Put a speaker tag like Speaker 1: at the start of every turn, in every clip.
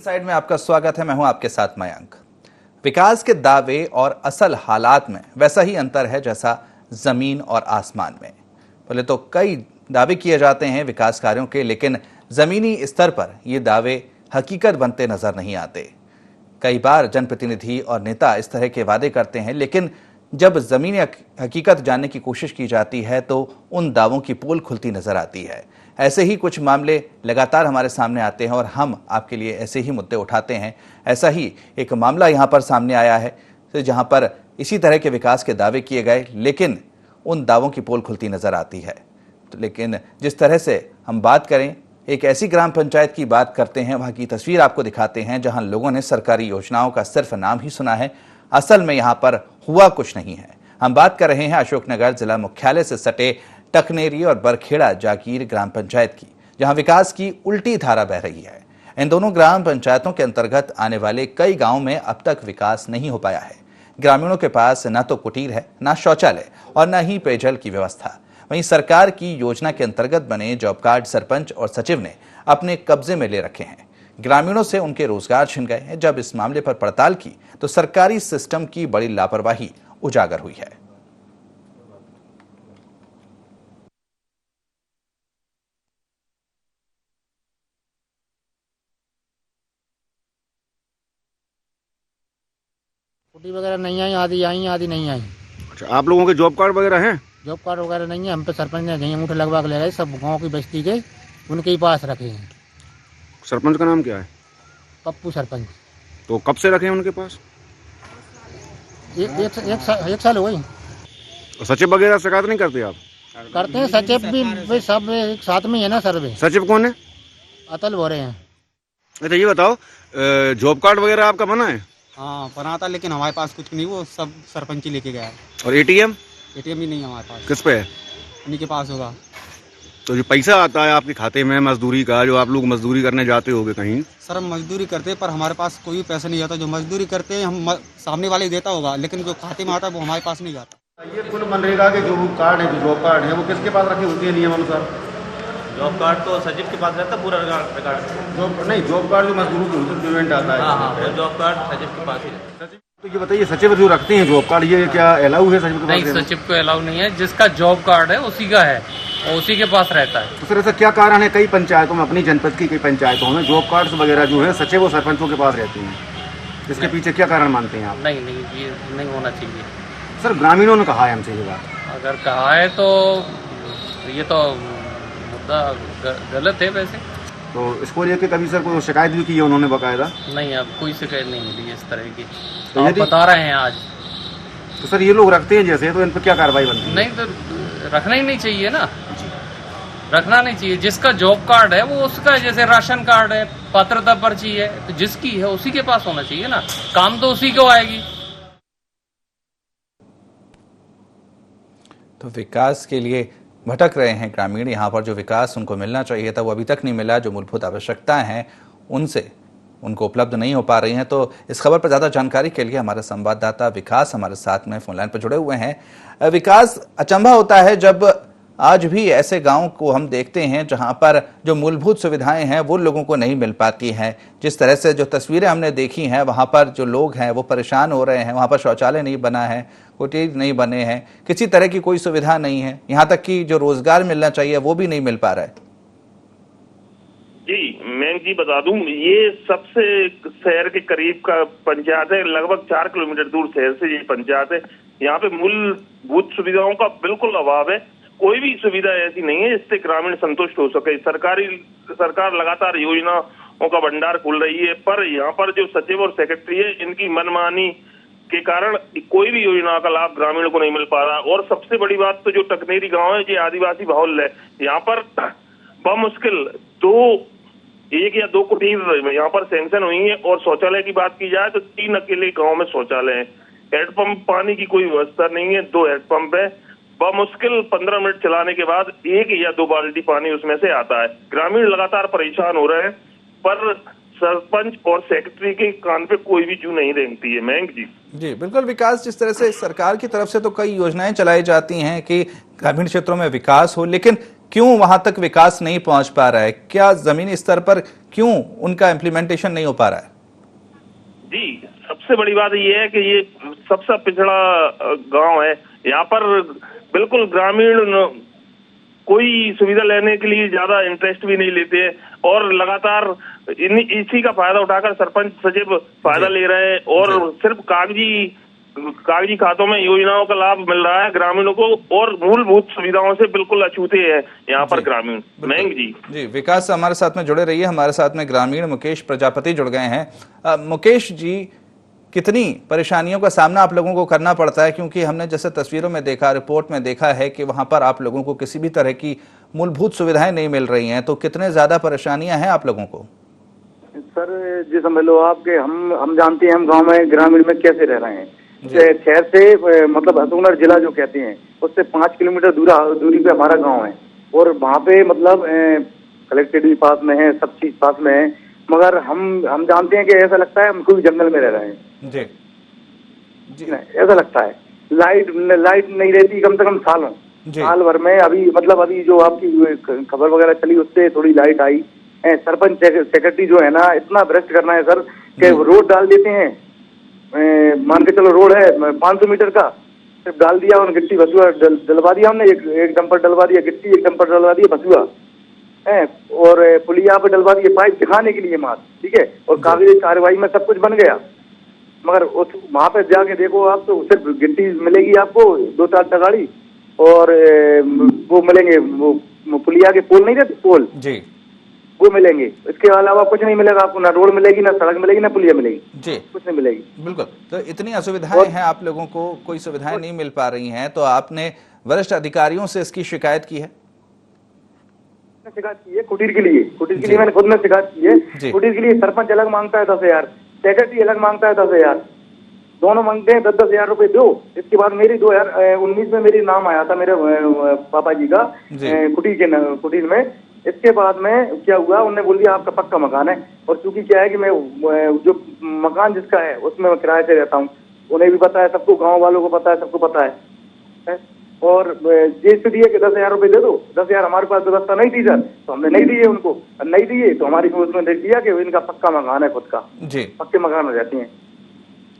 Speaker 1: Inside में आपका स्वागत है। मैं हूं आपके साथ मयंक। विकास के दावे और असल हालात में वैसा ही अंतर है जैसा जमीन और आसमान में। पहले तो कई दावे किए जाते हैं विकास कार्यों के, लेकिन जमीनी स्तर पर ये दावे हकीकत बनते नजर नहीं आते। कई बार जनप्रतिनिधि और नेता इस तरह के वादे करते हैं, लेकिन जब जमीनी हकीकत जानने की कोशिश की जाती है तो उन दावों की पोल खुलती नजर आती है। ऐसे ही कुछ मामले लगातार हमारे सामने आते हैं और हम आपके लिए ऐसे ही मुद्दे उठाते हैं। ऐसा ही एक मामला यहाँ पर सामने आया है जहाँ पर इसी तरह के विकास के दावे किए गए, लेकिन उन दावों की पोल खुलती नजर आती है। तो लेकिन जिस तरह से हम बात करें, एक ऐसी ग्राम पंचायत की बात करते हैं, वहाँ की तस्वीर आपको दिखाते हैं जहाँ लोगों ने सरकारी योजनाओं का सिर्फ नाम ही सुना है, असल में यहाँ पर हुआ कुछ नहीं है। हम बात कर रहे हैं अशोकनगर जिला मुख्यालय से सटे टकनेरी और बरखेड़ा जागीर ग्राम पंचायत की, जहां विकास की उल्टी धारा बह रही है। इन दोनों ग्राम पंचायतों के अंतर्गत आने वाले कई गांवों में अब तक विकास नहीं हो पाया है। ग्रामीणों के पास न तो कुटीर है, न शौचालय और न ही पेयजल की व्यवस्था। वहीं सरकार की योजना के अंतर्गत बने जॉब कार्ड सरपंच और सचिव ने अपने कब्जे में ले रखे हैं। ग्रामीणों से उनके रोजगार छिन गए हैं। जब इस मामले पर पड़ताल की तो सरकारी सिस्टम की बड़ी लापरवाही उजागर हुई है।
Speaker 2: कुटी वगैरह नहीं आई, आधी आई आधी नहीं आई।
Speaker 3: अच्छा, आप लोगों के जॉब कार्ड वगैरह हैं?
Speaker 2: जॉब कार्ड वगैरह नहीं है। हम पे सरपंच ने यहीं अंगूठे लगवा के ले गए, सब गांव की बस्ती के उनके ही पास रखे हैं।
Speaker 3: सरपंच का नाम क्या है?
Speaker 2: पप्पू सरपंच।
Speaker 3: तो कब से रखे हैं उनके पास?
Speaker 2: एक साल हो गई।
Speaker 3: और सचिव वगैरह शिकायत नहीं करते आप?
Speaker 2: करते हैं, सचिव भी भाई सब एक साथ में ही है ना सर। वे
Speaker 3: सचिव कौन है?
Speaker 2: अतल बोरे हैं।
Speaker 3: अच्छा, ये बताओ, जॉब कार्ड वगैरह आपका बना है?
Speaker 4: हाँ बना था, लेकिन हमारे पास कुछ नहीं, वो सब सरपंच ही लेके गया है।
Speaker 3: और एटीएम?
Speaker 4: एटीएम भी नहीं है हमारे पास।
Speaker 3: किस पे है?
Speaker 4: उन्हीं के पास होगा।
Speaker 3: तो जो पैसा आता है आपके खाते में मजदूरी का, जो आप लोग मजदूरी करने जाते होगे कहीं?
Speaker 4: सर हम मजदूरी करते हैं, पर हमारे पास कोई पैसा नहीं आता। जो मजदूरी करते हैं हम सामने वाले देता होगा, लेकिन जो खाते में आता है वो हमारे पास नहीं जाता।
Speaker 5: ये कुल मनरेगा के जो कार्ड है, जो जॉब कार्ड है, वो किसके पास रखे होते हैं नियम अनुसार?
Speaker 6: जॉब कार्ड तो सचिव के पास रहता है, पूरा रिकॉर्ड।
Speaker 5: जॉब कार्ड जो मजदूरों के पेमेंट आता है।
Speaker 6: हाँ, जॉब कार्ड सचिव के पास ही रहता है।
Speaker 5: तो ये बताइए, सचिव जो रखते हैं जॉब कार्ड, ये क्या अलाउ है सचिव के पास?
Speaker 7: नहीं, सचिव को अलाउ नहीं है। जिसका जॉब कार्ड है उसी का है और उसी के पास रहता है।
Speaker 5: तो सर ऐसा क्या कारण है, कई पंचायतों में, अपनी जनपद की कई पंचायतों में जॉब कार्ड वगैरह जो है सचिव और सरपंचों के पास रहते हैं? इसके पीछे क्या कारण मानते हैं आप?
Speaker 7: नहीं, ये नहीं होना चाहिए।
Speaker 5: सर ग्रामीणों ने कहा है हमसे ये बात।
Speaker 7: अगर कहा है तो ये तो मुद्दा गलत है वैसे।
Speaker 5: तो इसको लेके कभी सर कोई शिकायत भी की है उन्होंने बाकायदा?
Speaker 7: नहीं, अब कोई शिकायत नहीं मिली इस तरह की।
Speaker 5: तो
Speaker 7: आप
Speaker 5: यदि
Speaker 7: बता रहे हैं आज।
Speaker 5: तो सर ये लोग रखते हैं जैसे, तो इन पर क्या कार्रवाई बनती है?
Speaker 7: नहीं तो रखना ही नहीं चाहिए ना, रखना नहीं चाहिए। जिसका जॉब कार्ड है वो उसका, जैसे राशन कार्ड है, पात्रता पर्ची है, तो जिसकी है उसी के पास होना चाहिए ना। काम तो उसी को आएगी।
Speaker 1: तो विकास के लिए भटक रहे हैं ग्रामीण। यहाँ पर जो विकास उनको मिलना चाहिए था वो अभी तक नहीं मिला। जो मूलभूत आवश्यकताएं हैं उनसे उनको उपलब्ध नहीं हो पा रही हैं। तो इस खबर पर ज़्यादा जानकारी के लिए हमारे संवाददाता विकास हमारे साथ में फोन लाइन पर जुड़े हुए हैं। विकास, अचंभा होता है जब आज भी ऐसे गांव को हम देखते हैं जहां पर जो मूलभूत सुविधाएं हैं वो लोगों को नहीं मिल पाती हैं। जिस तरह से जो तस्वीरें हमने देखी हैं, वहां पर जो लोग हैं वो परेशान हो रहे हैं। वहां पर शौचालय नहीं बना है, कुटीर नहीं बने हैं, किसी तरह की कोई सुविधा नहीं है। यहाँ तक कि जो रोजगार मिलना चाहिए वो भी नहीं मिल पा रहा है।
Speaker 8: जी मैं जी बता दूं, ये सबसे शहर के करीब का पंचायत है। लगभग 4 किलोमीटर दूर शहर से ये पंचायत है। यहाँ पे मूलभूत सुविधाओं का बिल्कुल अभाव है। कोई भी सुविधा ऐसी नहीं है जिससे ग्रामीण संतुष्ट हो सके। सरकार लगातार योजनाओं का भंडार खोल रही है, पर यहाँ पर जो सचिव और सेक्रेटरी है, इनकी मनमानी के कारण कोई भी योजना का लाभ ग्रामीण को नहीं मिल पा रहा। और सबसे बड़ी बात तो जो टकनेरी गांव है, ये आदिवासी बहुल है। यहाँ पर बमुश्किल एक या दो कुटीर यहाँ पर सैंक्शन हुई है। और शौचालय की बात की जाए तो 3 अकेले गाँव में शौचालय है। हैंडपंप पानी की कोई व्यवस्था नहीं है, 2 हैंडपंप है। बमुश्किल 15 मिनट चलाने के बाद 1 या 2 बाल्टी पानी उसमें से आता है। ग्रामीण लगातार परेशान हो रहे हैं, पर सरपंच और सेक्रेटरी के कान पे कोई भी जू नहीं रेंगती है। मयंक जी
Speaker 1: बिल्कुल विकास, जिस तरह से सरकार की तरफ से तो कई योजनाएं चलाई जाती हैं कि ग्रामीण क्षेत्रों में विकास हो, लेकिन क्यों वहां तक विकास नहीं पहुंच पा रहा है? क्या जमीनी स्तर पर क्यों उनका इम्प्लीमेंटेशन नहीं हो पा रहा है?
Speaker 8: जी, सबसे बड़ी बात ये है कि ये सबसे पिछड़ा गांव है। यहाँ पर बिल्कुल ग्रामीण कोई सुविधा लेने के लिए ज्यादा इंटरेस्ट भी नहीं लेते हैं और लगातार इसी का फायदा उठाकर सरपंच सचिव फायदा ले रहे हैं और सिर्फ कागजी खातों में योजनाओं का लाभ मिल रहा है ग्रामीणों को और मूलभूत सुविधाओं से बिल्कुल अछूते हैं यहाँ पर ग्रामीण। मयंक जी
Speaker 1: विकास हमारे साथ में जुड़े रहिए। हमारे साथ में ग्रामीण मुकेश प्रजापति जुड़ गए हैं। मुकेश जी, कितनी परेशानियों का सामना आप लोगों को करना पड़ता है, क्योंकि हमने जैसे तस्वीरों में देखा, रिपोर्ट में देखा है कि वहां पर आप लोगों को किसी भी तरह की मूलभूत सुविधाएं नहीं मिल रही हैं, तो कितने ज्यादा परेशानियां हैं आप लोगों को?
Speaker 5: सर जी समझ लो आपके हम जानते हैं हम गांव में ग्रामीण में कैसे रह रहे हैं। शहर से मतलब हसूनर जिला जो कहते हैं उससे 5 किलोमीटर दूरी पे हमारा गांव है और वहाँ पे मतलब कलेक्ट्रेट भी पास में है, सब चीज पास में है, मगर हम जानते हैं कि ऐसा लगता है हम कोई जंगल में रह रहे हैं। जी ऐसा लगता है। लाइट नहीं रहती कम से कम साल भर में। अभी जो आपकी खबर वगैरह चली उससे थोड़ी लाइट आई। सरपंच सेक्रेटरी जो है ना इतना भ्रष्ट करना है सर कि रोड डाल देते हैं, मान के चलो रोड है 500 मीटर का, सिर्फ डाल दिया और गिट्टी बसुआ डलवा दिया हमने, एक डंपर डलवा दिया गिट्टी, एक डंपर डलवा दिया बसुआ है और पुलिया पे डलवा दिए पाइप दिखाने के लिए मात्र, ठीक है, और कागजी कार्रवाई में सब कुछ बन गया। मगर उस वहां पे जाके देखो आप तो सिर्फ गिट्टी मिलेगी आपको 2-4 तगाड़ी और वो मिलेंगे वो पुलिया के पोल नहीं रहते पोल
Speaker 1: जी
Speaker 5: वो मिलेंगे, इसके अलावा कुछ नहीं मिलेगा आपको। ना रोड मिलेगी, ना सड़क मिलेगी, ना पुलिया मिलेगी
Speaker 1: जी,
Speaker 5: कुछ नहीं मिलेगी।
Speaker 1: बिल्कुल। तो इतनी असुविधाएं हैं आप लोगों को, कोई सुविधाएं नहीं मिल पा रही हैं, तो आपने वरिष्ठ अधिकारियों से इसकी शिकायत की है?
Speaker 5: शिकायत की है कुटीर के लिए मैंने खुद में शिकायत की है। कुटीर के लिए सरपंच अलग मांगता है 10,000, सेक्रेटरी अलग मांगता है 10,000, दोनों मांगते हैं 10-10 हजार रुपए दो। इसके बाद मेरी 2019 में मेरी नाम आया था मेरे पापा जी का कुटीर में। इसके बाद में क्या हुआ, उन्होंने बोल दिया आपका पक्का मकान है, और चूंकि क्या है कि मैं जो मकान जिसका है उसमें मैं किराए से रहता हूँ, उन्हें भी पता है, सबको गांव वालों को पता है, सबको पता है। और ये स्थिति है कि 10,000 रुपए दे दो। 10,000 हमारे पास व्यवस्था नहीं थी सर, तो हमने नहीं दिए उनको, नहीं दिए तो हमारी उसमें देख दिया कि इनका पक्का मकान है, खुद का पक्के मकान हो जाते हैं।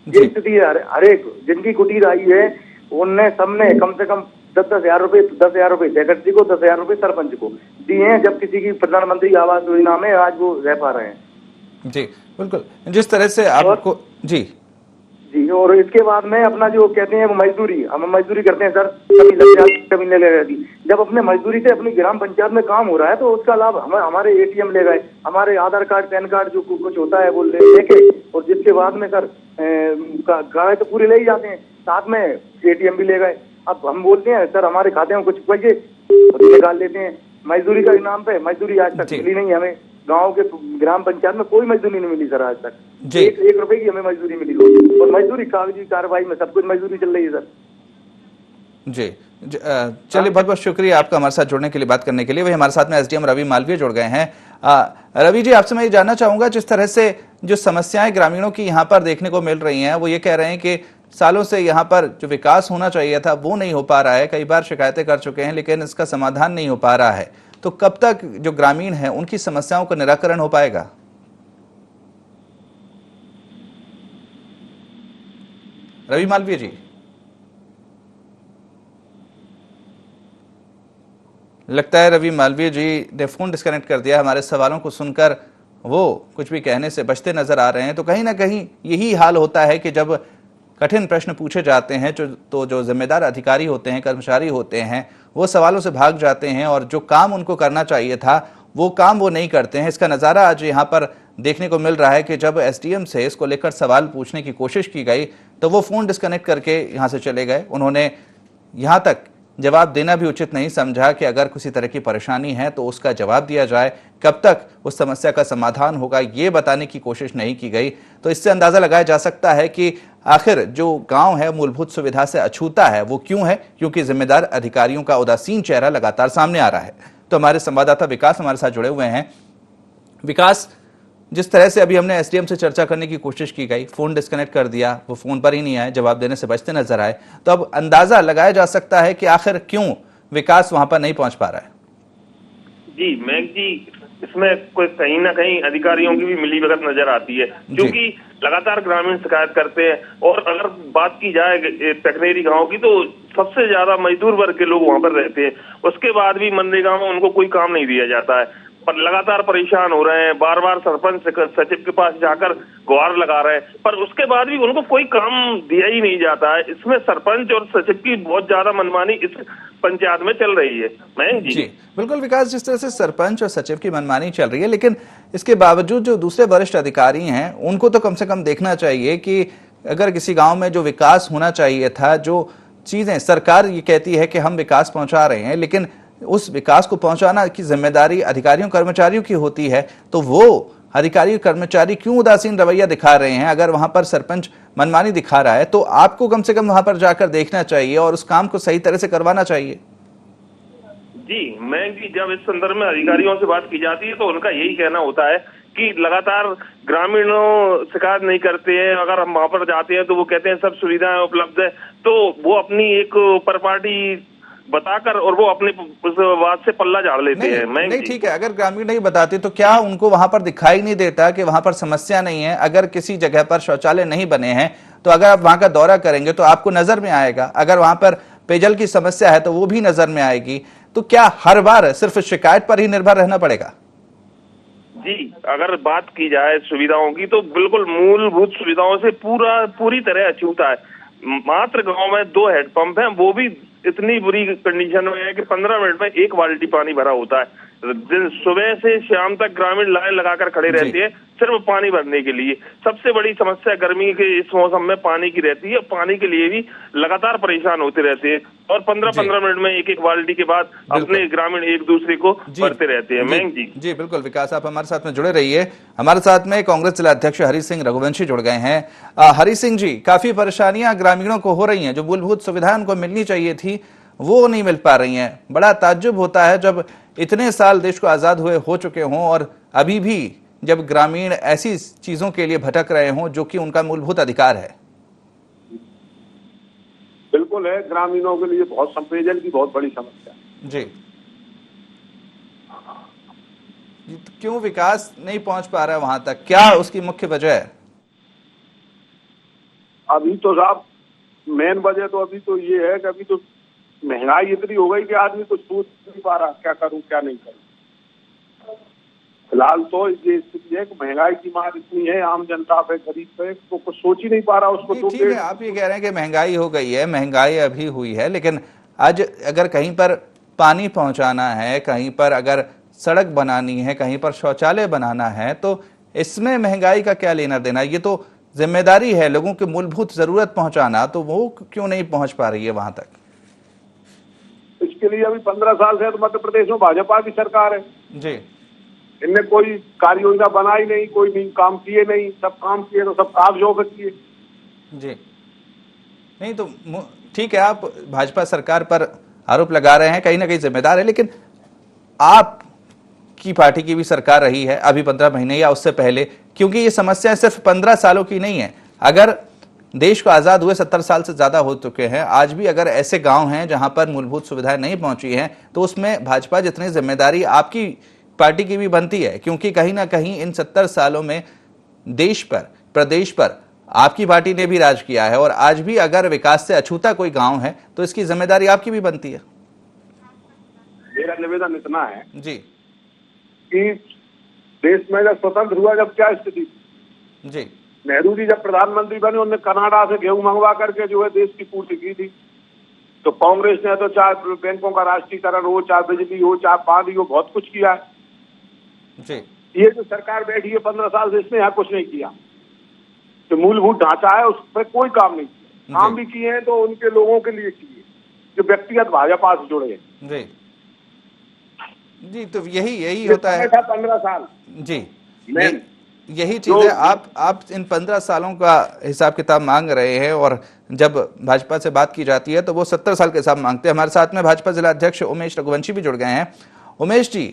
Speaker 5: ये स्थिति है। हर एक जिनकी कुटीर आई है उनने सबने कम से कम 10,000 रुपए, 10,000 रुपए सेक्रेटरी को, 10,000 रुपए सरपंच को दिए हैं, जब किसी की प्रधानमंत्री आवास योजना में आज वो रह पा रहे हैं।
Speaker 1: जी बिल्कुल। जिस तरह से आपको जी,
Speaker 5: और इसके बाद में अपना जो कहते हैं वो मजदूरी, हम मजदूरी करते हैं सर, कभी लग जाती कभी नहीं लगती। जब अपने मजदूरी से अपनी ग्राम पंचायत में काम हो रहा है तो उसका लाभ हमारे ATM ले गए, हमारे आधार कार्ड पैन कार्ड जो कुछ होता है वो लेके, और जिसके बाद में सर गाय तो पूरे ले ही जाते हैं, साथ में ATM भी ले गए। अब हम बोलते हैं सर हमारे खाते में कुछ पैसे निकाल लेते हैं मजदूरी का नाम पे। मजदूरी आज तक मिली नहीं हमें, गांव के ग्राम पंचायत में कोई मजदूरी नहीं मिली सर आज तक। एक रुपए की हमें मजदूरी मिली, और मजदूरी कागजी कार्रवाई में सब कुछ मजदूरी चल रही है सर।
Speaker 1: जी चलिए, बहुत बहुत शुक्रिया आपका हमारे साथ जुड़ने के लिए, बात करने के लिए। वही हमारे साथ में SDM रवि मालवीय जुड़ गए हैं। रवि जी, आपसे मैं ये जानना चाहूंगा, जिस तरह से जो समस्याएं ग्रामीणों की यहाँ पर देखने को मिल रही हैं, वो ये कह रहे हैं कि सालों से यहाँ पर जो विकास होना चाहिए था वो नहीं हो पा रहा है, कई बार शिकायतें कर चुके हैं लेकिन इसका समाधान नहीं हो पा रहा है, तो कब तक जो ग्रामीण हैं उनकी समस्याओं का निराकरण हो पाएगा? रवि मालवीय जी, लगता है रवि मालवीय जी ने फोन डिस्कनेक्ट कर दिया। हमारे सवालों को सुनकर वो कुछ भी कहने से बचते नजर आ रहे हैं। तो कहीं ना कहीं यही हाल होता है कि जब कठिन प्रश्न पूछे जाते हैं तो जो जिम्मेदार अधिकारी होते हैं, कर्मचारी होते हैं, वो सवालों से भाग जाते हैं और जो काम उनको करना चाहिए था वो काम वो नहीं करते हैं। इसका नज़ारा आज यहाँ पर देखने को मिल रहा है कि जब SDM से इसको लेकर सवाल पूछने की कोशिश की गई तो वो फ़ोन डिस्कनेक्ट करके यहाँ से चले गए। उन्होंने यहाँ तक जवाब देना भी उचित नहीं समझा कि अगर किसी तरह की परेशानी है तो उसका जवाब दिया जाए, कब तक उस समस्या का समाधान होगा ये बताने की कोशिश नहीं की गई। तो इससे अंदाज़ा लगाया जा सकता है कि आखिर जो गांव है मूलभूत सुविधा से अछूता है वो क्यों है, क्योंकि जिम्मेदार अधिकारियों का उदासीन चेहरा लगातार सामने आ रहा है। तो हमारे संवाददाता विकास हमारे साथ जुड़े हुए हैं। विकास, जिस तरह से अभी हमने SDM से चर्चा करने की कोशिश की गई, फोन डिस्कनेक्ट कर दिया, वो फोन पर ही नहीं आए, जवाब देने से बचते नजर आए, तो अब अंदाजा लगाया जा सकता है कि आखिर क्यों विकास वहां पर नहीं पहुंच पा रहा है?
Speaker 8: जी मैम जी, इसमें कोई कहीं ना कहीं अधिकारियों की भी मिलीभगत नजर आती है, क्योंकि लगातार ग्रामीण शिकायत करते हैं। और अगर बात की जाए टकनेरी गांव की, तो सबसे ज्यादा मजदूर वर्ग के लोग वहां पर रहते हैं। उसके बाद भी मनरेगा में उनको कोई काम नहीं दिया जाता है, पर लगातार परेशान हो रहे हैं। बार बार सरपंच सचिव के पास जाकर गुहार लगा रहे हैं, पर उसके बाद भी उनको कोई काम दिया ही नहीं जाता है। इसमें सरपंच और सचिव की बहुत ज्यादा मनमानी इस पंचायत में चल रही है। मयंक जी
Speaker 1: बिल्कुल विकास, जिस तरह से सरपंच और सचिव की मनमानी चल रही है, लेकिन इसके बावजूद जो दूसरे वरिष्ठ अधिकारी हैं उनको तो कम से कम देखना चाहिए कि अगर किसी गांव में जो विकास होना चाहिए था, जो चीजें सरकार ये कहती है कि हम विकास पहुंचा रहे हैं, लेकिन उस विकास को पहुंचाना की जिम्मेदारी अधिकारियों कर्मचारियों की होती है, तो वो अधिकारी कर्मचारी क्यों उदासीन रवैया दिखा रहे हैं? अगर वहां पर सरपंच मनमानी दिखा रहा है तो आपको कम से कम वहां पर जाकर देखना चाहिए और उस काम को सही तरह से करवाना चाहिए।
Speaker 8: जी मैं कि जब इस संदर्भ में अधिकारियों से बात की जाती है तो उनका यही कहना होता है कि लगातार ग्रामीणों शिकायत नहीं करते हैं। अगर हम वहां पर जाते हैं तो वो कहते हैं सब सुविधाएं उपलब्ध है, तो वो अपनी एक परपाटी बताकर और वो अपने उस बात से पल्ला झाड़ लेते हैं।
Speaker 1: नहीं ठीक है, अगर ग्रामीण नहीं बताते तो क्या उनको वहां पर दिखाई नहीं देता कि वहां पर समस्या नहीं है? अगर किसी जगह पर शौचालय नहीं बने हैं तो अगर आप वहां का दौरा करेंगे तो आपको नजर में आएगा। अगर वहां पर पेयजल की समस्या है तो वो भी नजर में आएगी। तो क्या हर बार सिर्फ शिकायत पर ही निर्भर रहना पड़ेगा?
Speaker 8: जी अगर बात की जाए सुविधाओं की तो बिल्कुल मूलभूत सुविधाओं से पूरी तरह अछूता है। मात्र गांव में 2 हैंडपंप हैं, वो भी इतनी बुरी कंडीशन में है कि 15 मिनट में 1 बाल्टी पानी भरा होता है। सुबह से शाम तक ग्रामीण लाइन लगाकर खड़े रहते हैं सिर्फ पानी भरने के लिए। सबसे बड़ी समस्या गर्मी के इस मौसम में पानी की रहती है। पानी के लिए भी लगातार परेशान होते रहते हैं और 15-15 मिनट में 1-1 बाल्टी के बाद अपने ग्रामीण एक दूसरे को भरते रहते हैं। मयंक
Speaker 1: जी बिल्कुल विकास, आप हमारे साथ में जुड़े रहिए। हमारे साथ में कांग्रेस जिला अध्यक्ष हरि सिंह रघुवंशी जुड़ गए हैं। हरि सिंह जी, काफी परेशानियां ग्रामीणों को हो रही हैं, जो मूलभूत सुविधाएं उनको मिलनी चाहिए थी वो नहीं मिल पा रही हैं। बड़ा ताज्जुब होता है जब इतने साल देश को आजाद हुए हो चुके हों और अभी भी जब ग्रामीण ऐसी चीजों के लिए भटक रहे हों जो कि उनका मूलभूत अधिकार है।
Speaker 9: बिल्कुल है, ग्रामीणों के लिए बहुत पेयजल की बहुत बड़ी समस्या
Speaker 1: जी। क्यों विकास नहीं पहुंच पा रहा है वहां तक? क्या उसकी मुख्य वजह है?
Speaker 9: अभी तो साहब मेन वजह तो अभी तो ये है कि अभी तो महंगाई इतनी हो गई कि आदमी कुछ सोच नहीं पा रहा क्या करूं क्या नहीं करूं। फिलहाल तो ये स्थिति है कि महंगाई की मार इतनी है आम जनता पे, गरीब पे, तो कुछ सोच ही नहीं पा रहा उसको। तो
Speaker 1: ठीक है, आप ये कह रहे हैं कि महंगाई हो गई है, महंगाई अभी हुई है, लेकिन आज अगर कहीं पर पानी पहुंचाना है, कहीं पर अगर सड़क बनानी है, कहीं पर शौचालय बनाना है, तो इसमें महंगाई का क्या लेना देना? ये तो जिम्मेदारी है लोगों की मूलभूत जरूरत पहुंचाना, तो वो क्यों नहीं पहुंच पा रही है वहां तक?
Speaker 9: इसके लिए अभी 15 साल से तो मध्य प्रदेश में भाजपा की सरकार है
Speaker 1: जी।
Speaker 9: इनने कोई कार्य योजना बनाई नहीं, कोई भी काम किए नहीं। सब काम किए तो सब कागजों पे किए
Speaker 1: जी। नहीं तो ठीक है, आप भाजपा सरकार पर आरोप लगा रहे हैं, कहीं ना कहीं जिम्मेदार है, लेकिन आप की पार्टी की भी सरकार रही है अभी 15 महीने या उससे पहले, क्योंकि ये समस्या सिर्फ 15 सालों की नहीं है। अगर देश को आजाद हुए 70 साल से ज्यादा हो चुके हैं, आज भी अगर ऐसे गांव हैं जहां पर मूलभूत सुविधाएं नहीं पहुंची हैं, तो उसमें भाजपा जितनी जिम्मेदारी आपकी पार्टी की भी बनती है, क्योंकि कहीं ना कहीं इन 70 सालों में देश पर, प्रदेश पर आपकी पार्टी ने भी राज किया है और आज भी अगर विकास से अछूता कोई गांव है तो इसकी जिम्मेदारी आपकी भी बनती है।
Speaker 9: मेरा निवेदन इतना है
Speaker 1: जी
Speaker 9: कि देश में जब स्वतंत्र हुआ जब क्या स्थिति
Speaker 1: जी,
Speaker 9: नेहरू जी जब प्रधानमंत्री बने उन्होंने कनाडा से गेहूं मंगवा करके जो है देश की पूर्ति की थी। तो कांग्रेस ने तो चाहे बैंकों का राष्ट्रीयकरण हो, चाहे बिजली हो, चाहे पानी हो, बहुत कुछ किया है
Speaker 1: जी।
Speaker 9: ये जो सरकार बैठी है 15 साल से, इसने यहाँ कुछ नहीं किया। जो मूलभूत ढांचा है उस पर कोई काम नहीं किया। काम भी किए हैं तो उनके लोगों के लिए किए जो व्यक्तिगत भाजपा से जुड़े हैं।
Speaker 1: जी जी, तो यही होता है
Speaker 9: 15 साल
Speaker 1: जी। यही चीज है, आप इन 15 सालों का हिसाब किताब मांग रहे हैं और जब भाजपा से बात की जाती है तो वो 70 साल के हिसाब मांगते हैं। हमारे साथ में भाजपा जिला अध्यक्ष उमेश रघुवंशी भी जुड़ गए हैं। उमेश जी,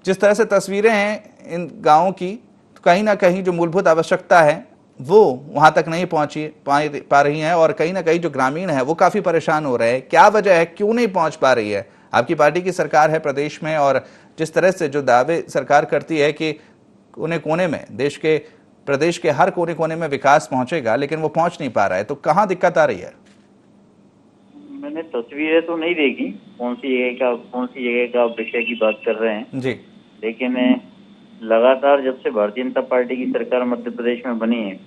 Speaker 1: जिस तरह से तस्वीरें हैं इन गांवों की, तो कहीं ना कहीं जो मूलभूत आवश्यकता है वो वहां तक नहीं पा रही हैं और कहीं ना कहीं जो ग्रामीण है वो काफी परेशान हो रहे हैं। क्या वजह है, क्यों नहीं पहुंच पा रही है? आपकी पार्टी की सरकार है प्रदेश में और जिस तरह से जो दावे सरकार करती है कि कोने कोने में प्रदेश के हर कोने कोने में विकास पहुंचेगा, लेकिन वो पहुंच नहीं पा रहा है, तो कहां दिक्कत आ रही है?
Speaker 10: मैंने तस्वीरें तो नहीं देखी कौन सी जगह का विषय की बात कर रहे हैं
Speaker 1: जी,
Speaker 10: लेकिन लगातार जब से भारतीय जनता पार्टी की सरकार मध्य प्रदेश में बनी है,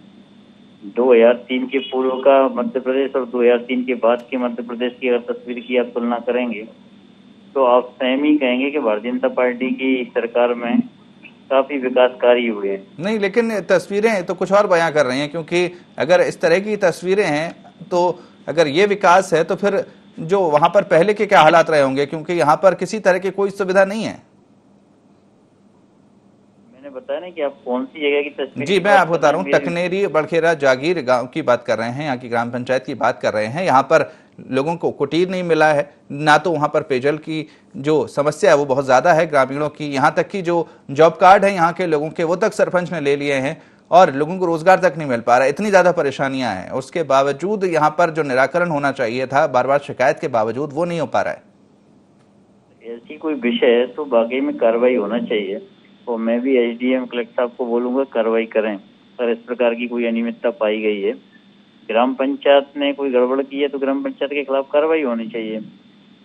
Speaker 10: 2003 के पूर्व का मध्य प्रदेश और 2003 के बाद के मध्य प्रदेश की अगर तस्वीर की आप तुलना करेंगे तो आप स्वयं ही कहेंगे कि भारतीय जनता पार्टी की सरकार में काफी विकास कार्य हुए हैं।
Speaker 1: नहीं, लेकिन तस्वीरें तो कुछ और बयां कर रही हैं, क्योंकि अगर इस तरह की तस्वीरें हैं तो अगर ये विकास है तो फिर जो वहां पर पहले के क्या हालात रहे होंगे, क्योंकि यहाँ पर किसी तरह की कोई सुविधा नहीं है।
Speaker 10: मैंने बताया ना कि आप कौन सी जगह की तस्वीर
Speaker 1: जी, मैं आपको बता रहा हूँ, तकनेरी बड़खेरा जागीर गांव की बात कर रहे हैं, यहाँ की ग्राम पंचायत की बात कर रहे हैं। यहाँ पर लोगों को कुटीर नहीं मिला है, ना तो वहाँ पर पेयजल की जो समस्या है वो बहुत ज़्यादा है ग्रामीणों की, यहाँ तक कि जो जॉब कार्ड है यहाँ के लोगों के वो तक सरपंच ने ले लिए हैं और लोगों को रोजगार तक नहीं मिल पा रहा है। इतनी ज़्यादा परेशानियां हैं, उसके बावजूद यहाँ पर जो निराकरण होना चाहिए था बार बार शिकायत के बावजूद वो नहीं हो पा रहा है।
Speaker 10: ऐसी कोई विषय है तो वाकई में कार्रवाई होना चाहिए और मैं भी एसडीएम कलेक्टर साहब को बोलूंगा कार्रवाई करें अगर इस प्रकार की कोई अनियमितता पाई गई है। ग्राम पंचायत ने कोई गड़बड़ की है तो ग्राम पंचायत के खिलाफ कार्रवाई होनी चाहिए।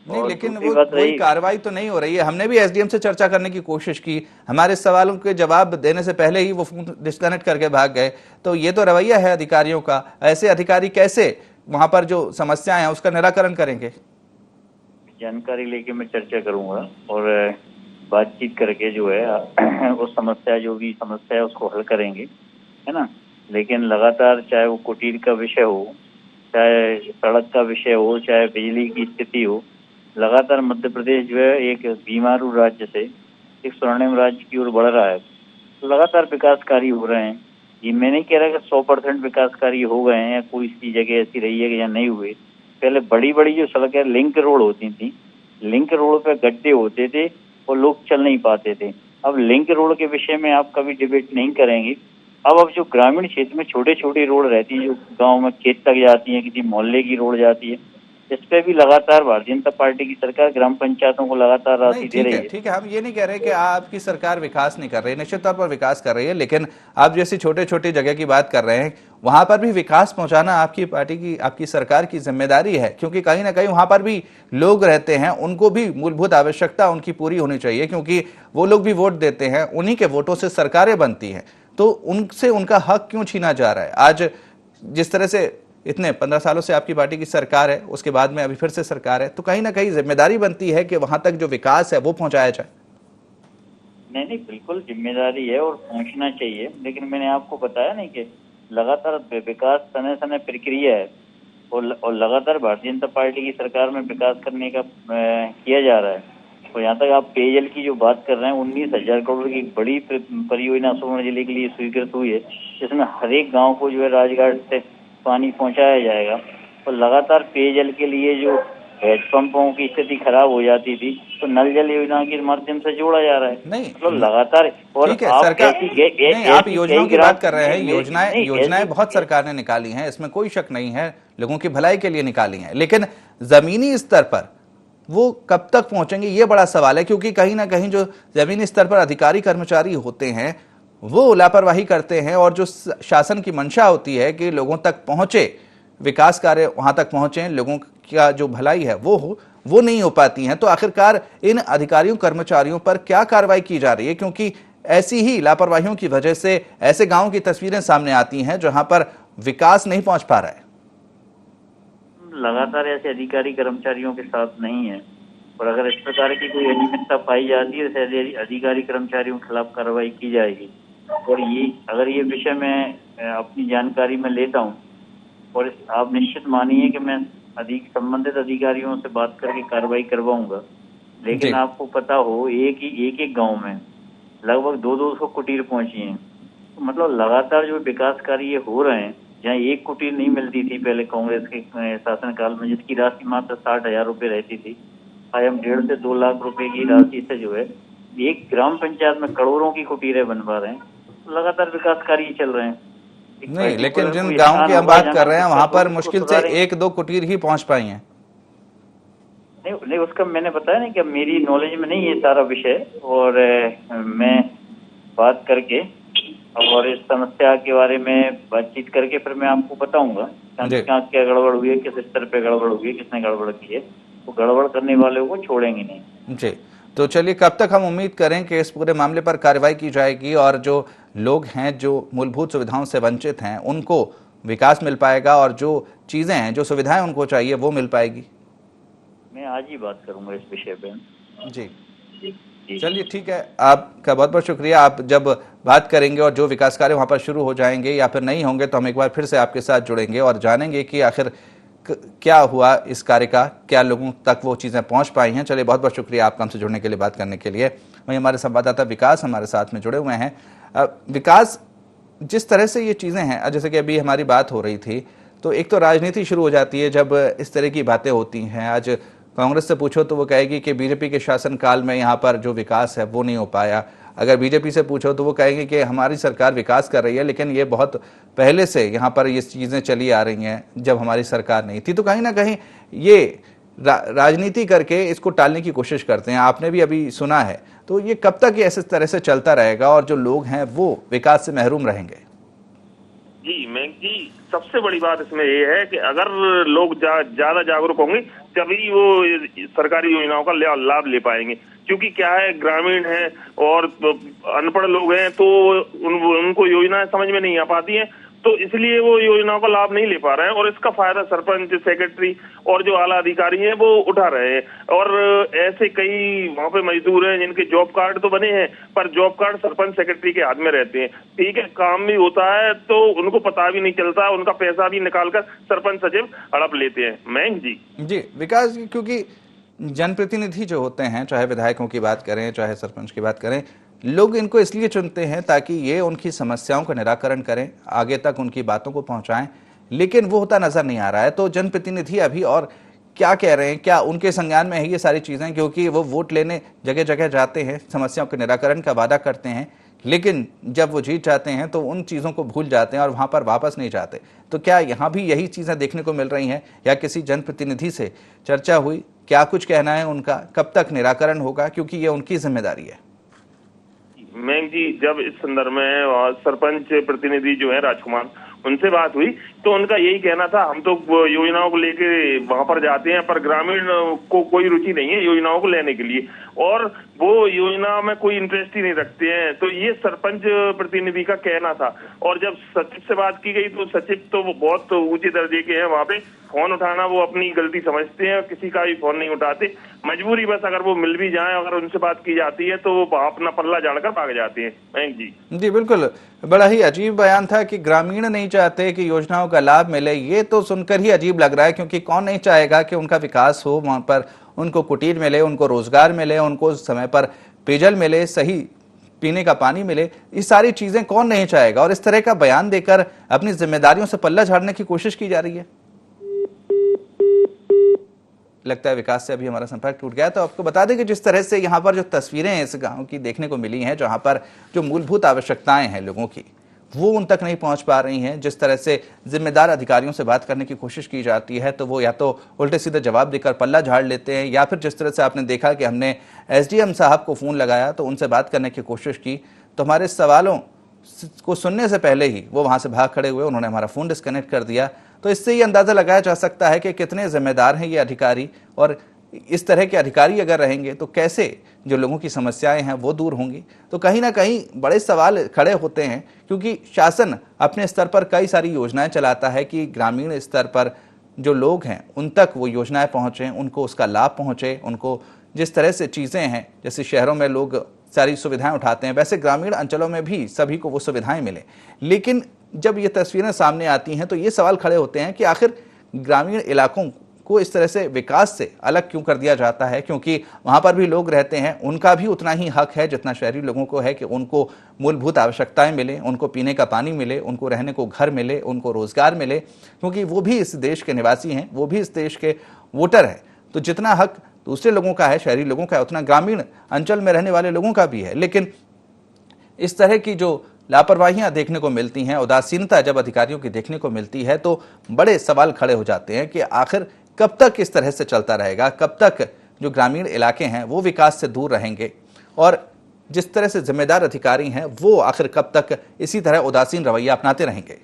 Speaker 1: नहीं, लेकिन वो कोई कार्रवाई तो नहीं हो रही है। हमने भी एसडीएम से चर्चा करने की कोशिश की, हमारे सवालों के जवाब देने से पहले ही वो फोन डिस्कनेक्ट करके भाग गए। तो ये तो रवैया है अधिकारियों का। ऐसे अधिकारी कैसे वहां पर जो समस्याएं हैं उसका निराकरण करेंगे?
Speaker 10: जानकारी लेके मैं चर्चा करूंगा और बातचीत करके जो है उस समस्या जो भी समस्या है उसको हल करेंगे, है ना। लेकिन लगातार चाहे वो कुटीर का विषय हो, चाहे सड़क का विषय हो, चाहे बिजली की स्थिति हो, लगातार मध्य प्रदेश जो है एक बीमारू राज्य से एक स्वर्णिम राज्य की ओर बढ़ रहा है। तो लगातार विकास कार्य हो रहे हैं। ये मैं नहीं कह रहा कि 100% विकास कार्य हो गए हैं या कोई सी जगह ऐसी रही है कि या नहीं हुए। पहले बड़ी बड़ी जो सड़कें लिंक रोड होती थी, लिंक रोड पे गड्ढे होते थे और लोग चल नहीं पाते थे। अब लिंक रोड के विषय में आप कभी डिबेट नहीं करेंगे। अब जो ग्रामीण क्षेत्र में छोटे छोटे रोड रहती है, जो गांव में खेत तक जाती है, किसी मोहल्ले की रोड जाती है, इस पे भी लगातार भारतीय जनता पार्टी की सरकार ग्राम पंचायतों को लगातार राशि दे रही है।
Speaker 1: ठीक है, हम ये नहीं कह रहे कि आपकी सरकार विकास नहीं कर रही है, निश्चित तौर पर विकास कर रही है, लेकिन आप जैसी छोटे छोटे जगह की बात कर रहे हैं वहां पर भी विकास पहुंचाना आपकी पार्टी की, आपकी सरकार की जिम्मेदारी है, क्योंकि कहीं ना कहीं वहां पर भी लोग रहते हैं, उनको भी मूलभूत आवश्यकता उनकी पूरी होनी चाहिए, क्योंकि वो लोग भी वोट देते हैं, उन्हीं के वोटों से सरकारें बनती हैं। तो उनसे उनका हक क्यों छीना जा रहा है? आज जिस तरह से इतने 15 सालों से आपकी पार्टी की सरकार है, उसके बाद में अभी फिर से सरकार है, तो कहीं ना कहीं जिम्मेदारी बनती है कि वहां तक जो विकास है वो पहुंचाया जाए।
Speaker 10: नहीं, बिल्कुल जिम्मेदारी है और पहुंचना चाहिए, लेकिन मैंने आपको बताया नहीं कि लगातार विकास समय समय प्रक्रिया है और लगातार भारतीय जनता पार्टी की सरकार में विकास करने का किया जा रहा है। और यहाँ तक आप पेयजल की जो बात कर रहे हैं, 19,000 करोड़ की बड़ी परियोजना सोलन जिले के लिए स्वीकृत हुई है, जिसमें हर एक गाँव को जो है राजघाट से पानी पहुंचाया जाएगा। और लगातार पेयजल के लिए जो हैंडपंपों की स्थिति खराब हो जाती थी तो नल जल योजना के माध्यम से जोड़ा जा रहा है।
Speaker 1: नहीं,
Speaker 10: मतलब लगातार। और
Speaker 1: ठीक है, सरकार नहीं, आप योजनाओं की बात कर रहे हैं, योजनाएं बहुत सरकार ने निकाली हैं, इसमें कोई शक नहीं है, लोगों की भलाई के लिए निकाली हैं, लेकिन जमीनी स्तर पर वो कब तक पहुंचेंगे ये बड़ा सवाल है, क्योंकि कहीं ना कहीं जो जमीनी स्तर पर अधिकारी कर्मचारी होते हैं वो लापरवाही करते हैं और जो शासन की मंशा होती है कि लोगों तक पहुंचे, विकास कार्य वहां तक पहुंचे, लोगों का जो भलाई है वो नहीं हो पाती हैं। तो आखिरकार इन अधिकारियों कर्मचारियों पर क्या कार्रवाई की जा रही है? क्योंकि ऐसी ही लापरवाहियों की वजह से ऐसे गांवों की तस्वीरें सामने आती हैं जहां पर विकास नहीं पहुंच पा रहा है।
Speaker 10: लगातार ऐसे अधिकारी कर्मचारियों के साथ नहीं है और अगर इस प्रकार की कोई अनियमितता पाई जाती है तो अधिकारी कर्मचारियों के खिलाफ कार्रवाई की जाएगी। और ये विषय मैं अपनी जानकारी में लेता हूँ और आप निश्चित मानिए कि मैं संबंधित अधिकारियों से बात करके कार्रवाई करवाऊंगा। लेकिन आपको पता हो एक गांव में लगभग 200 कुटीर पहुंची हैं। तो मतलब लगातार जो विकास कार्य हो रहे हैं, जहाँ एक कुटीर नहीं मिलती थी पहले कांग्रेस के शासनकाल में, जिसकी राशि मात्र 60,000 रुपये रहती थी, आज हम 1.5 से 2 लाख रुपए की राशि से जो है एक ग्राम पंचायत में करोड़ों की कुटीरें बनवा रहे हैं। तो लगातार विकास कार्य चल रहे हैं।
Speaker 1: नहीं, लेकिन जिन गांव की हम बात कर रहे हैं वहां पर मुश्किल से 1-2 कुटीर ही पहुंच पाई हैं।
Speaker 10: नहीं, उसका मैंने बताया नहीं कि मेरी नॉलेज में नहीं ये सारा विषय, और मैं बात करके और इस समस्या के बारे में बातचीत करके फिर मैं आपको बताऊंगा क्या गड़बड़ हुई है, किस स्तर पे गड़बड़ हुई है, किसने गड़बड़ की है। तो गड़बड़ करने वालों को छोड़ेंगे नहीं
Speaker 1: जी। तो चलिए, कब तक हम उम्मीद करें कि इस पूरे मामले पर कार्रवाई की जाएगी और जो लोग हैं जो मूलभूत सुविधाओं से वंचित हैं उनको विकास मिल पाएगा और जो चीजें हैं, जो सुविधाएं उनको चाहिए वो मिल पाएगी?
Speaker 10: मैं आज ही बात करूंगा इस विषय पे।
Speaker 1: जी, चलिए ठीक है, आपका बहुत बहुत शुक्रिया। आप जब बात करेंगे और जो विकास कार्य वहाँ पर शुरू हो जाएंगे या फिर नहीं होंगे तो हम एक बार फिर से आपके साथ जुड़ेंगे और जानेंगे कि आखिर क्या हुआ इस कार्य का, क्या लोगों तक वो चीज़ें पहुँच पाई हैं। चलिए, बहुत बहुत शुक्रिया आपका हमसे जुड़ने के लिए, बात करने के लिए। वहीं हमारे संवाददाता विकास हमारे साथ में जुड़े हुए हैं। विकास, जिस तरह से ये चीज़ें हैं, जैसे कि अभी हमारी बात हो रही थी, तो एक तो राजनीति शुरू हो जाती है जब इस तरह की बातें होती हैं। आज कांग्रेस से पूछो तो वो कहेगी कि बीजेपी के शासनकाल में यहाँ पर जो विकास है वो नहीं हो पाया। अगर बीजेपी से पूछो तो वो कहेंगे कि हमारी सरकार विकास कर रही है, लेकिन ये बहुत पहले से यहाँ पर ये चीज़ें चली आ रही हैं जब हमारी सरकार नहीं थी। तो कहीं ना कहीं ये राजनीति करके इसको टालने की कोशिश करते हैं। आपने भी अभी सुना है, तो ये कब तक ये ऐसे तरह से चलता रहेगा और जो लोग हैं वो विकास से महरूम रहेंगे?
Speaker 8: जी मैं जी, सबसे बड़ी बात इसमें ये है कि अगर लोग ज्यादा जागरूक होंगे तभी वो सरकारी योजनाओं का लाभ ले पाएंगे। क्योंकि क्या है, ग्रामीण है और अनपढ़ लोग हैं तो उनको योजनाएं समझ में नहीं आ पाती हैं, तो इसलिए वो योजनाओं का लाभ नहीं ले पा रहे हैं और इसका फायदा सरपंच, सेक्रेटरी और जो आला अधिकारी हैं वो उठा रहे हैं। और ऐसे कई वहाँ पे मजदूर हैं जिनके जॉब कार्ड तो बने हैं पर जॉब कार्ड सरपंच सेक्रेटरी के हाथ में रहते हैं। ठीक है, काम भी होता है तो उनको पता भी नहीं चलता, उनका पैसा भी निकालकर सरपंच सचिव हड़प लेते हैं। मयंक जी
Speaker 1: विकास, क्योंकि जनप्रतिनिधि जो होते हैं, चाहे विधायकों की बात करें चाहे सरपंच की बात करें, लोग इनको इसलिए चुनते हैं ताकि ये उनकी समस्याओं का निराकरण करें, आगे तक उनकी बातों को पहुंचाएं, लेकिन वो होता नजर नहीं आ रहा है। तो जनप्रतिनिधि अभी और क्या कह रहे हैं, क्या उनके संज्ञान में है ये सारी चीजें? क्योंकि वो वोट लेने जगह जगह जाते हैं, समस्याओं के निराकरण का वादा करते हैं, लेकिन जब वो जीत जाते हैं तो उन चीज़ों को भूल जाते हैं और वहाँ पर वापस नहीं जाते। तो क्या यहाँ भी यही चीज़ें देखने को मिल रही हैं या किसी जनप्रतिनिधि से चर्चा हुई? क्या कुछ कहना है उनका, कब तक निराकरण होगा, क्योंकि ये उनकी जिम्मेदारी है?
Speaker 8: मैम जी, जब इस संदर्भ में सरपंच प्रतिनिधि जो है राजकुमार, उनसे बात हुई तो उनका यही कहना था, हम तो योजनाओं को लेके वहां पर जाते हैं पर ग्रामीण को कोई रुचि नहीं है योजनाओं को लेने के लिए और वो योजना में कोई इंटरेस्ट ही नहीं रखते हैं। तो ये सरपंच प्रतिनिधि का कहना था। और जब सचिव से बात की गई तो सचिव तो वो बहुत ऊंचे दर्जे के हैं, वहां पे फोन उठाना वो अपनी गलती समझते हैं, किसी का भी फोन नहीं उठाते, मजबूरी बस अगर वो मिल भी जाए, अगर उनसे बात की जाती है तो वो अपना पल्ला झाड़कर भाग जाते हैं। मयंक जी
Speaker 1: बिल्कुल, बड़ा ही अजीब बयान था कि ग्रामीण नहीं चाहते कि योजनाओं का लाभ मिले। ये तो सुनकर ही अजीब लग रहा है, क्योंकि कौन नहीं चाहेगा कि उनका विकास हो, वहां पर उनको कुटीर मिले, उनको रोजगार मिले, उनको समय पर पेयजल मिले, सही पीने का पानी मिले, ये सारी चीजें कौन नहीं चाहेगा। और इस तरह का बयान देकर अपनी जिम्मेदारियों से पल्ला झाड़ने की कोशिश की जा रही है। लगता है विकास से अभी हमारा संपर्क टूट गया। तो आपको बता दें कि जिस तरह से यहाँ पर जो तस्वीरें इस गांव की देखने को मिली हैं, जहाँ पर जो मूलभूत आवश्यकताएं हैं लोगों की, वो उन तक नहीं पहुंच पा रही हैं। जिस तरह से जिम्मेदार अधिकारियों से बात करने की कोशिश की जाती है तो वो या तो उल्टे सीधे जवाब देकर पल्ला झाड़ लेते हैं, या फिर जिस तरह से आपने देखा कि हमने एसडीएम साहब को फ़ोन लगाया तो उनसे बात करने की कोशिश की, तो हमारे सवालों को सुनने से पहले ही वो वहाँ से भाग खड़े हुए, उन्होंने हमारा फ़ोन डिस्कनेक्ट कर दिया। तो इससे ये अंदाज़ा लगाया जा सकता है कि कितने जिम्मेदार हैं ये अधिकारी, और इस तरह के अधिकारी अगर रहेंगे तो कैसे जो लोगों की समस्याएं हैं वो दूर होंगी। तो कहीं ना कहीं बड़े सवाल खड़े होते हैं, क्योंकि शासन अपने स्तर पर कई सारी योजनाएं चलाता है कि ग्रामीण स्तर पर जो लोग हैं उन तक वो योजनाएं पहुँचें, उनको उसका लाभ पहुँचे, उनको जिस तरह से चीज़ें हैं, जैसे शहरों में लोग सारी सुविधाएं उठाते हैं, वैसे ग्रामीण अंचलों में भी सभी को वो सुविधाएं मिलें। लेकिन जब ये तस्वीरें सामने आती हैं तो ये सवाल खड़े होते हैं कि आखिर ग्रामीण इलाकों को इस तरह से विकास से अलग क्यों कर दिया जाता है, क्योंकि वहाँ पर भी लोग रहते हैं, उनका भी उतना ही हक है जितना शहरी लोगों को है कि उनको मूलभूत आवश्यकताएं मिले, उनको पीने का पानी मिले, उनको रहने को घर मिले, उनको रोजगार मिले, क्योंकि वो भी इस देश के निवासी हैं, वो भी इस देश के वोटर हैं। तो जितना हक दूसरे लोगों का है, शहरी लोगों का है, उतना ग्रामीण अंचल में रहने वाले लोगों का भी है। लेकिन इस तरह की जो लापरवाहियां देखने को मिलती हैं, उदासीनता जब अधिकारियों की देखने को मिलती है, तो बड़े सवाल खड़े हो जाते हैं कि आखिर कब तक इस तरह से चलता रहेगा? कब तक जो ग्रामीण इलाके हैं वो विकास से दूर रहेंगे? और जिस तरह से जिम्मेदार अधिकारी हैं वो आखिर कब तक इसी तरह उदासीन रवैया अपनाते रहेंगे?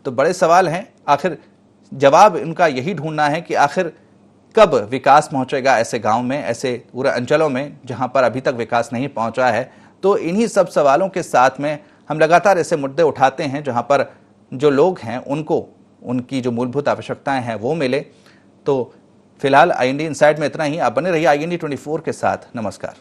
Speaker 1: तो बड़े सवाल हैं। आखिर जवाब इनका यही ढूंढना है कि आखिर कब विकास पहुंचेगा ऐसे गांव में, ऐसे पूरे अंचलों में जहां पर अभी तक विकास नहीं पहुंचा है। तो इन्हीं सब सवालों के साथ में हम लगातार ऐसे मुद्दे उठाते हैं जहां पर जो लोग हैं उनको उनकी जो मूलभूत आवश्यकताएं हैं वो मिले। तो फिलहाल IND इनसाइड में इतना ही। आप बने रहिए IND 24 के साथ। नमस्कार।